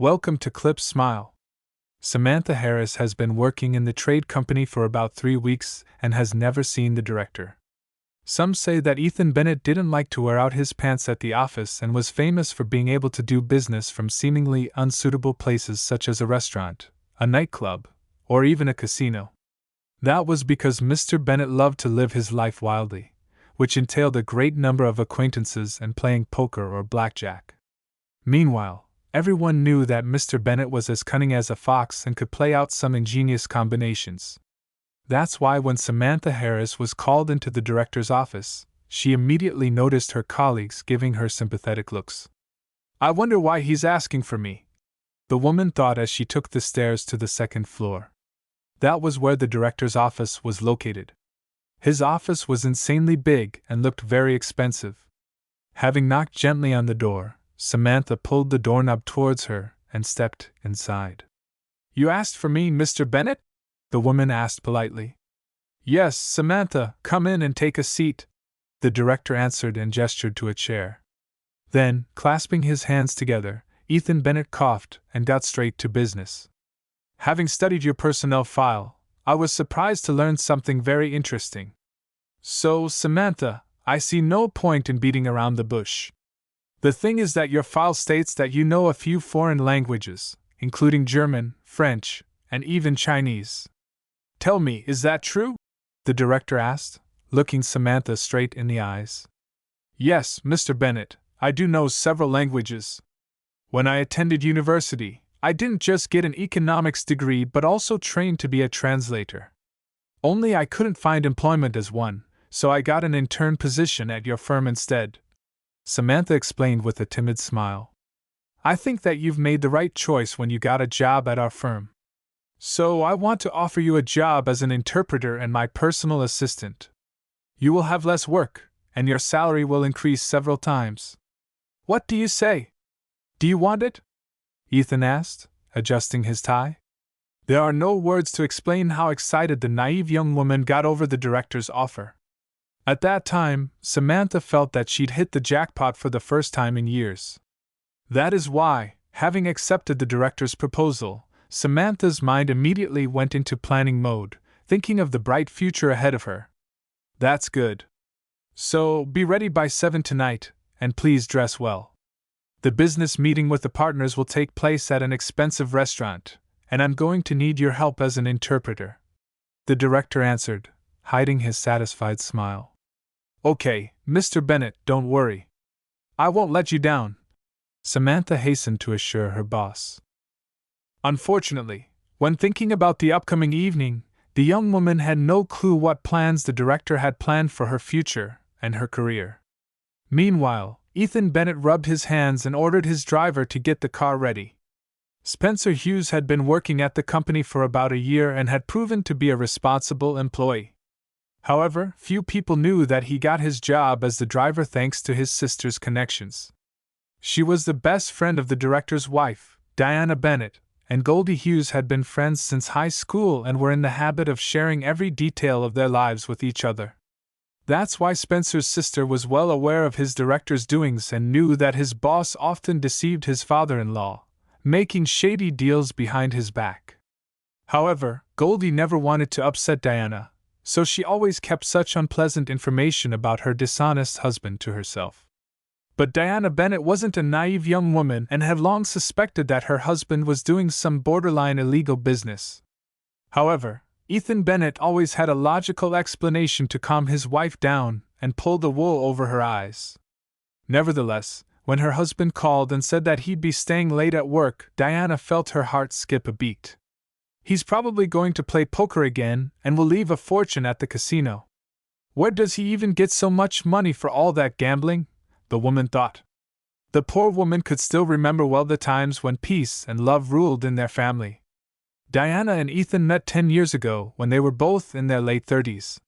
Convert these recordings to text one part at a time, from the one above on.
Welcome to Clip Smile. Samantha Harris has been working in the trade company for about 3 weeks and has never seen the director. Some say that Ethan Bennett didn't like to wear out his pants at the office and was famous for being able to do business from seemingly unsuitable places such as a restaurant, a nightclub, or even a casino. That was because Mr. Bennett loved to live his life wildly, which entailed a great number of acquaintances and playing poker or blackjack. Meanwhile, everyone knew that Mr. Bennett was as cunning as a fox and could play out some ingenious combinations. That's why when Samantha Harris was called into the director's office, she immediately noticed her colleagues giving her sympathetic looks. "I wonder why he's asking for me," the woman thought as she took the stairs to the second floor. That was where the director's office was located. His office was insanely big and looked very expensive. Having knocked gently on the door, Samantha pulled the doorknob towards her and stepped inside. "You asked for me, Mr. Bennett?" the woman asked politely. "Yes, Samantha, come in and take a seat," the director answered and gestured to a chair. Then, clasping his hands together, Ethan Bennett coughed and got straight to business. "Having studied your personnel file, I was surprised to learn something very interesting. So, Samantha, I see no point in beating around the bush. The thing is that your file states that you know a few foreign languages, including German, French, and even Chinese. Tell me, is that true?" the director asked, looking Samantha straight in the eyes. "Yes, Mr. Bennett, I do know several languages. When I attended university, I didn't just get an economics degree but also trained to be a translator. Only I couldn't find employment as one, so I got an intern position at your firm instead," Samantha explained with a timid smile. "I think that you've made the right choice when you got a job at our firm. So I want to offer you a job as an interpreter and my personal assistant. You will have less work, and your salary will increase several times. What do you say? Do you want it?" Ethan asked, adjusting his tie. There are no words to explain how excited the naive young woman got over the director's offer. At that time, Samantha felt that she'd hit the jackpot for the first time in years. That is why, having accepted the director's proposal, Samantha's mind immediately went into planning mode, thinking of the bright future ahead of her. "That's good. So, be ready by 7 tonight, and please dress well. The business meeting with the partners will take place at an expensive restaurant, and I'm going to need your help as an interpreter," the director answered, hiding his satisfied smile. "Okay, Mr. Bennett, don't worry. I won't let you down," Samantha hastened to assure her boss. Unfortunately, when thinking about the upcoming evening, the young woman had no clue what plans the director had planned for her future and her career. Meanwhile, Ethan Bennett rubbed his hands and ordered his driver to get the car ready. Spencer Hughes had been working at the company for about a year and had proven to be a responsible employee. However, few people knew that he got his job as the driver thanks to his sister's connections. She was the best friend of the director's wife, Diana Bennett, and Goldie Hughes had been friends since high school and were in the habit of sharing every detail of their lives with each other. That's why Spencer's sister was well aware of his director's doings and knew that his boss often deceived his father-in-law, making shady deals behind his back. However, Goldie never wanted to upset Diana, so she always kept such unpleasant information about her dishonest husband to herself. But Diana Bennett wasn't a naive young woman and had long suspected that her husband was doing some borderline illegal business. However, Ethan Bennett always had a logical explanation to calm his wife down and pull the wool over her eyes. Nevertheless, when her husband called and said that he'd be staying late at work, Diana felt her heart skip a beat. He's probably going to play poker again and will leave a fortune at the casino. Where does he even get so much money for all that gambling? The woman thought. The poor woman could still remember well the times when peace and love ruled in their family. Diana and Ethan met 10 years ago when they were both in their late 30s.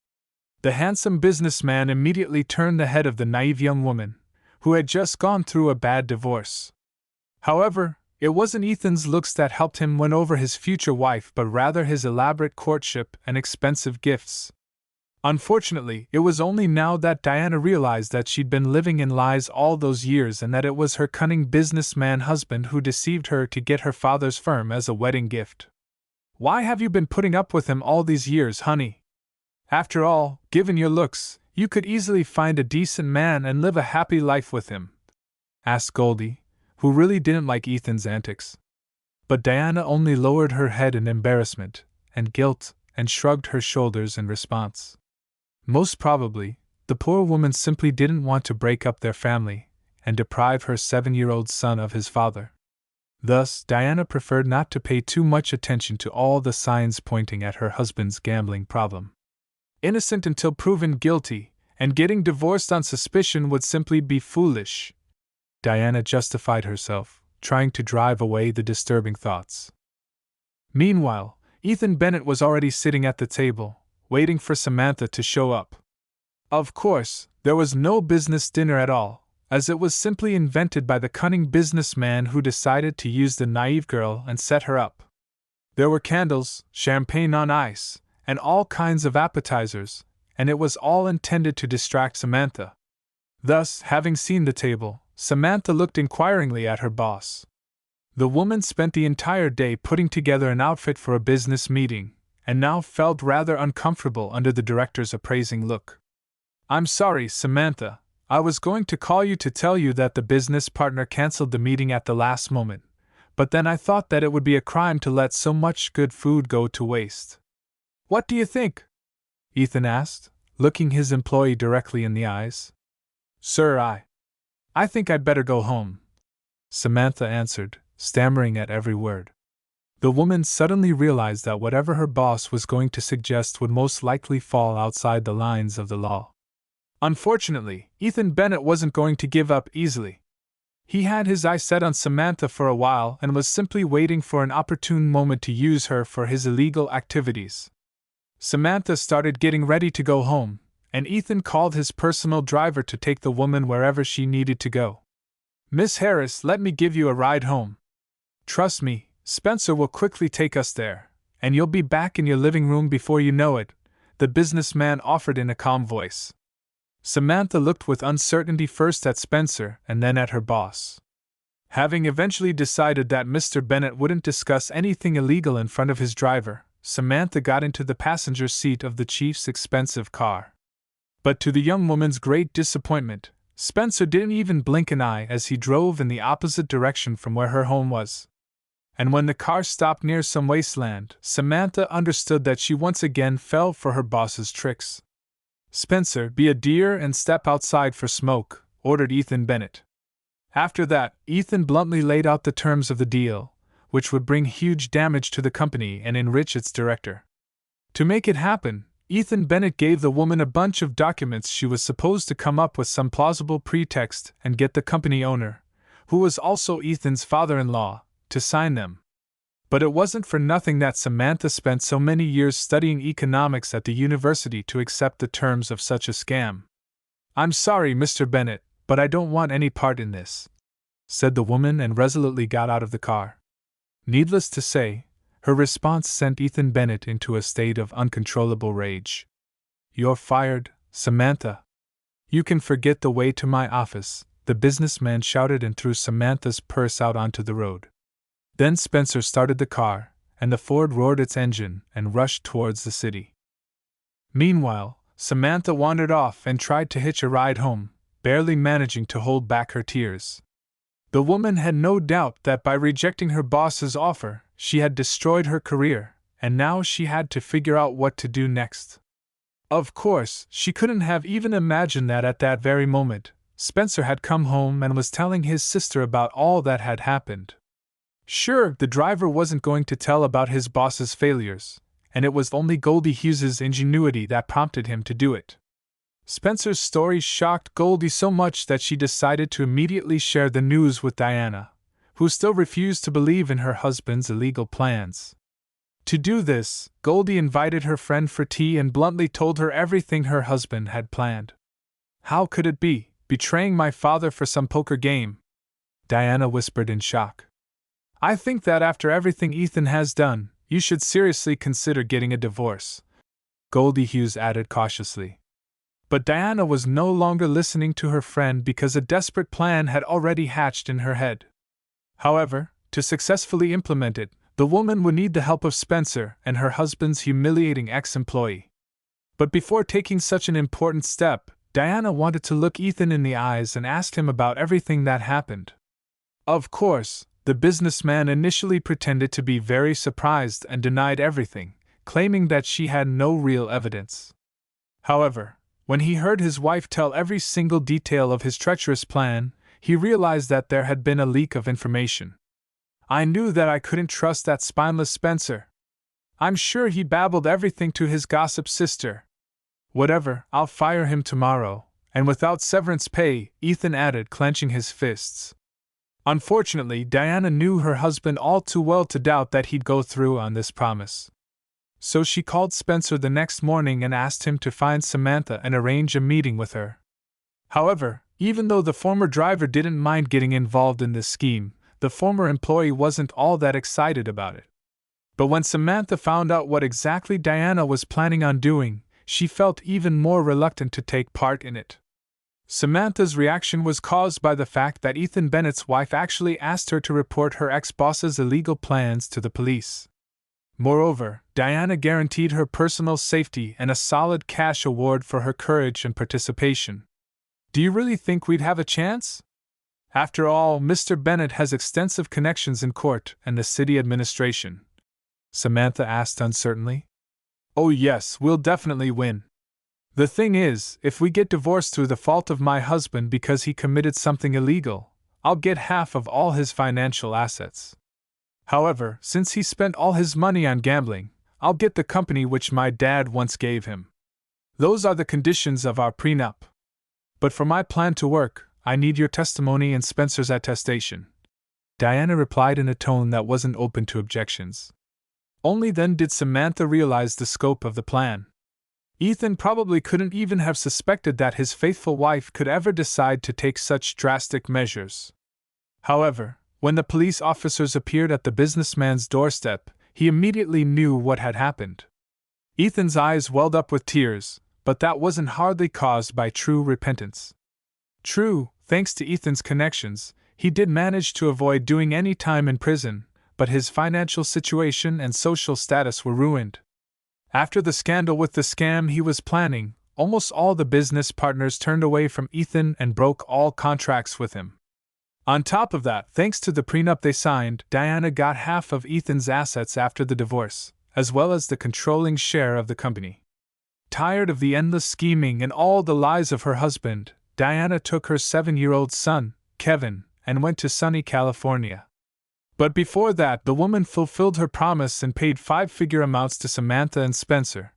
The handsome businessman immediately turned the head of the naive young woman, who had just gone through a bad divorce. However, it wasn't Ethan's looks that helped him win over his future wife but rather his elaborate courtship and expensive gifts. Unfortunately, it was only now that Diana realized that she'd been living in lies all those years and that it was her cunning businessman husband who deceived her to get her father's firm as a wedding gift. "Why have you been putting up with him all these years, honey? After all, given your looks, you could easily find a decent man and live a happy life with him," asked Goldie, who really didn't like Ethan's antics. But Diana only lowered her head in embarrassment and guilt and shrugged her shoulders in response. Most probably, the poor woman simply didn't want to break up their family and deprive her 7-year-old son of his father. Thus, Diana preferred not to pay too much attention to all the signs pointing at her husband's gambling problem. Innocent until proven guilty, and getting divorced on suspicion would simply be foolish, Diana justified herself, trying to drive away the disturbing thoughts. Meanwhile, Ethan Bennett was already sitting at the table, waiting for Samantha to show up. Of course, there was no business dinner at all, as it was simply invented by the cunning businessman who decided to use the naive girl and set her up. There were candles, champagne on ice, and all kinds of appetizers, and it was all intended to distract Samantha. Thus, having seen the table, Samantha looked inquiringly at her boss. The woman spent the entire day putting together an outfit for a business meeting, and now felt rather uncomfortable under the director's appraising look. "I'm sorry, Samantha. I was going to call you to tell you that the business partner canceled the meeting at the last moment, but then I thought that it would be a crime to let so much good food go to waste. What do you think?" Ethan asked, looking his employee directly in the eyes. "Sir, I think I'd better go home," Samantha answered, stammering at every word. The woman suddenly realized that whatever her boss was going to suggest would most likely fall outside the lines of the law. Unfortunately, Ethan Bennett wasn't going to give up easily. He had his eye set on Samantha for a while and was simply waiting for an opportune moment to use her for his illegal activities. Samantha started getting ready to go home, and Ethan called his personal driver to take the woman wherever she needed to go. "Miss Harris, let me give you a ride home. Trust me, Spencer will quickly take us there, and you'll be back in your living room before you know it," the businessman offered in a calm voice. Samantha looked with uncertainty first at Spencer and then at her boss. Having eventually decided that Mr. Bennett wouldn't discuss anything illegal in front of his driver, Samantha got into the passenger seat of the chief's expensive car. But to the young woman's great disappointment, Spencer didn't even blink an eye as he drove in the opposite direction from where her home was. And when the car stopped near some wasteland, Samantha understood that she once again fell for her boss's tricks. "Spencer, be a dear and step outside for smoke," ordered Ethan Bennett. After that, Ethan bluntly laid out the terms of the deal, which would bring huge damage to the company and enrich its director. To make it happen, Ethan Bennett gave the woman a bunch of documents. She was supposed to come up with some plausible pretext and get the company owner, who was also Ethan's father-in-law, to sign them. But it wasn't for nothing that Samantha spent so many years studying economics at the university to accept the terms of such a scam. "I'm sorry, Mr. Bennett, but I don't want any part in this," said the woman and resolutely got out of the car. Needless to say, her response sent Ethan Bennett into a state of uncontrollable rage. "You're fired, Samantha. You can forget the way to my office," the businessman shouted and threw Samantha's purse out onto the road. Then Spencer started the car, and the Ford roared its engine and rushed towards the city. Meanwhile, Samantha wandered off and tried to hitch a ride home, barely managing to hold back her tears. The woman had no doubt that by rejecting her boss's offer, she had destroyed her career, and now she had to figure out what to do next. Of course, she couldn't have even imagined that at that very moment, Spencer had come home and was telling his sister about all that had happened. Sure, the driver wasn't going to tell about his boss's failures, and it was only Goldie Hughes's ingenuity that prompted him to do it. Spencer's story shocked Goldie so much that she decided to immediately share the news with Diana, who still refused to believe in her husband's illegal plans. To do this, Goldie invited her friend for tea and bluntly told her everything her husband had planned. "How could it be, betraying my father for some poker game?" Diana whispered in shock. "I think that after everything Ethan has done, you should seriously consider getting a divorce," Goldie Hughes added cautiously. But Diana was no longer listening to her friend because a desperate plan had already hatched in her head. However, to successfully implement it, the woman would need the help of Spencer and her husband's humiliating ex-employee. But before taking such an important step, Diana wanted to look Ethan in the eyes and ask him about everything that happened. Of course, the businessman initially pretended to be very surprised and denied everything, claiming that she had no real evidence. However, when he heard his wife tell every single detail of his treacherous plan, he realized that there had been a leak of information. I knew that I couldn't trust that spineless Spencer. I'm sure he babbled everything to his gossip sister. Whatever, I'll fire him tomorrow, and without severance pay, Ethan added, clenching his fists. Unfortunately, Diana knew her husband all too well to doubt that he'd go through on this promise. So she called Spencer the next morning and asked him to find Samantha and arrange a meeting with her. However, even though the former driver didn't mind getting involved in this scheme, the former employee wasn't all that excited about it. But when Samantha found out what exactly Diana was planning on doing, she felt even more reluctant to take part in it. Samantha's reaction was caused by the fact that Ethan Bennett's wife actually asked her to report her ex-boss's illegal plans to the police. Moreover, Diana guaranteed her personal safety and a solid cash award for her courage and participation. Do you really think we'd have a chance? After all, Mr. Bennett has extensive connections in court and the city administration. Samantha asked uncertainly. Oh yes, we'll definitely win. The thing is, if we get divorced through the fault of my husband because he committed something illegal, I'll get half of all his financial assets. However, since he spent all his money on gambling, I'll get the company which my dad once gave him. Those are the conditions of our prenup. But for my plan to work, I need your testimony and Spencer's attestation. Diana replied in a tone that wasn't open to objections. Only then did Samantha realize the scope of the plan. Ethan probably couldn't even have suspected that his faithful wife could ever decide to take such drastic measures. However, when the police officers appeared at the businessman's doorstep, he immediately knew what had happened. Ethan's eyes welled up with tears, but that wasn't hardly caused by true repentance. True, thanks to Ethan's connections, he did manage to avoid doing any time in prison, but his financial situation and social status were ruined. After the scandal with the scam he was planning, almost all the business partners turned away from Ethan and broke all contracts with him. On top of that, thanks to the prenup they signed, Diana got half of Ethan's assets after the divorce, as well as the controlling share of the company. Tired of the endless scheming and all the lies of her husband, Diana took her 7-year-old son, Kevin, and went to sunny California. But before that, the woman fulfilled her promise and paid 5-figure amounts to Samantha and Spencer,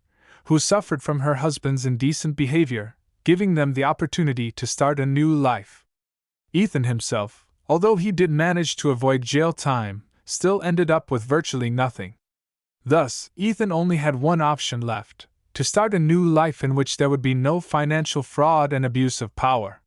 who suffered from her husband's indecent behavior, giving them the opportunity to start a new life. Ethan himself, although he did manage to avoid jail time, still ended up with virtually nothing. Thus, Ethan only had one option left: to start a new life in which there would be no financial fraud and abuse of power.